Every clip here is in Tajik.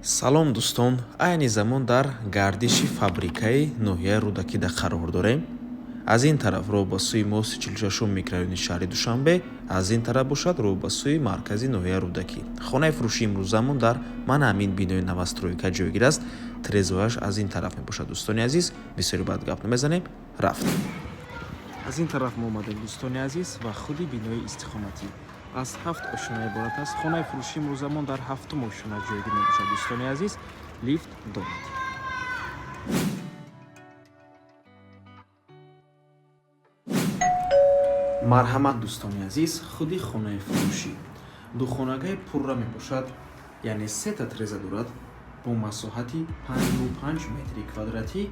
салом дӯстон, айни замон дар гардиши фабрикаи ноҳияи рӯдакида қарор дорем. Аз ин тараф роҳ ба сӯи моҳси 46 микрорайони шаҳри Душанбе, аз ин тараф бошад роҳ ба сӯи маркази ноҳияи рӯдакӣ. Хонаи фурӯшии имрӯзамон дар мана ҳамин бинои навастройка ҷойгир аст. Трезояш аз ин тараф мебошад. Дӯстони азиз, бисёри баъд гап намезанем, рафтем. Аз ин тараф мо омадем дӯстони азиз ва худи бинои истихоматӣ. Аз 7 ошина иборат аст. Хонаи фурӯшии имрӯзамон дар 7-ум ошина ҷойгир мебошад. Дӯстони азиз, лифт дорад. марҳамат дӯстони азиз, худи хонаи фурӯшӣ. Духонагаи пурра мебошад, яъне сета треза дорад бо масоҳати 55 метри квадратӣ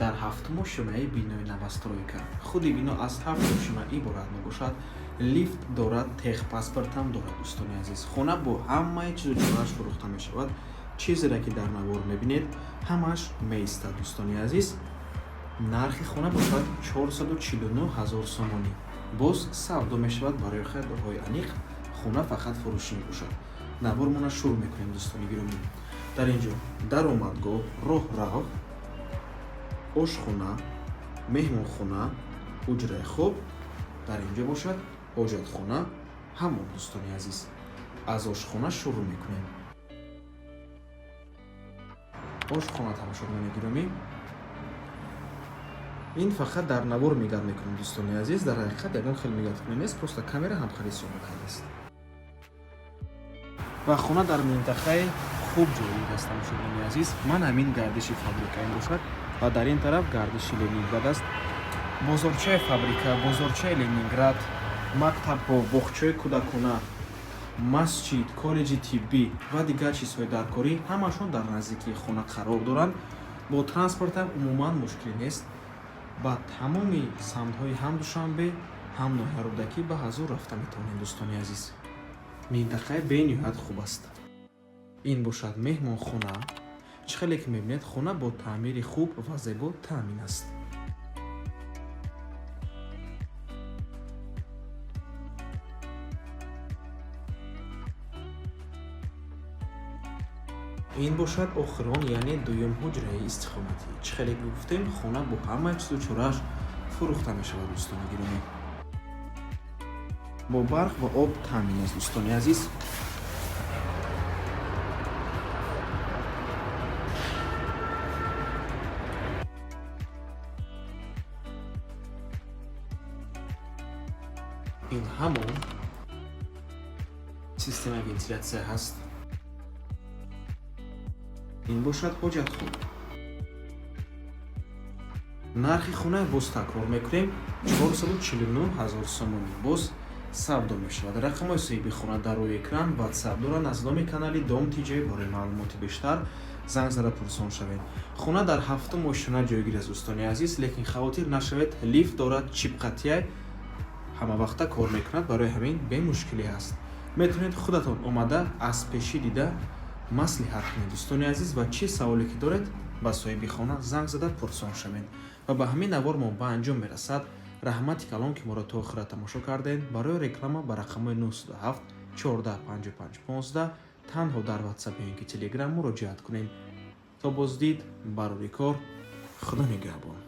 дар 7-ум ошинаи бинои навастройка. Худи бино аз 7 ошина иборат мебошад. Лифт дорад, техпаспортам дорад. Дӯстони азиз, хона бо ҳамаи чизу чорааш фурӯхта мешавад. Чизере ки дар навор мебинед, ҳамааш меистад. Дӯстони азиз, нархи хона бошад 449 000 сомонӣ. боз савдо мешавад барои харидорҳои аниқ. хона фақат фурӯшӣ мебошад. навормона шурӯъ мекунем. Дӯстони гиромӣ, дар инҷо даромадгоҳ, роҳрав, ошхона, меҳмонхона, ҳуҷраи хоб, дар инҷо бошад ҳоҷатхона, ҳамон. Дӯстони азиз, аз ошхона шурӯъ мекунем. ошхона тамошобинони гиромӣ, ин фақат дар навор мегап мекунем. Дӯстони азиз, дар ҳақиқат ягон хел мегап нест, просто камера ҳамхарид сомада аст. ва хона дар минтақаи хуб ҷойгир аст. Тамошобинони азиз, ман ҳамин гардиши фабрика мебошад ва дар ин тараф гардиши Ленинград аст. бозорчаи фабрика, бозорчаи Ленинград, мактабҳо, боғчаи кӯдакона, масҷид, коллеҷи тиббӣ ва дигар чизҳои даркорӣ ҳамаашон дар наздикии хона қарор доранд. бо транспортам умуман мушкилӣ нест. ба тамоми самтҳои ҳам Душанбе, ҳам ноҳияи рӯдакӣ ба ҳазур рафта метавонем. Дӯстони азиз, минтақаи бениҳоят хуб аст. ин бошад меҳмонхона. чӣ хеле ки мебинед, хона бо таъмири хуб ва зебо таъмин аст. ин бошад охирон, яъне дуюм ҳуҷраи истихоматӣ. чӣ хеле ки гуфтем, хона бо ҳамаи чизу чорааш фурӯхта мешавад. Дӯстони гиромӣ, бо барқ ва об таъмин аст. Дӯстони азиз, ин ҳамон системаи вентилятсия ҳаст. ин бошад ҳоҷатхона. нархи хона боз такрор мекунем, 449 000 сомонӣ. боз савдо мешавад. рақамҳои соҳиби хона дар рӯи экран WhatsApp доранд. аз номи канали Дом TJ барои маълумоти бештар занг зада пурсон шавед. хона дар 7-ум ошина ҷойгир аст. Дӯстони азиз, лекин хавотир нашавед, лифт дорад, чипқатия ҳамавақта кор мекунад. барои ҳамин бемушкилӣ аст. метавонед худатон омада аз пеши дида маслиҳат кунед. Дӯстони азиз, ва чӣ саволе ки доред, ба соҳиби хона занг зада пурсон шавед. ва ба ҳамин навор мо ба анҷом мерасад. раҳмати калон ки моро то охира тамошо кардем. барои реклама ба рақамҳои 927 14 55 15 танҳо дар WhatsApp ё ин ки Telegram муроҷиат кунем. то боздид, барори кор. худо нигаҳбон.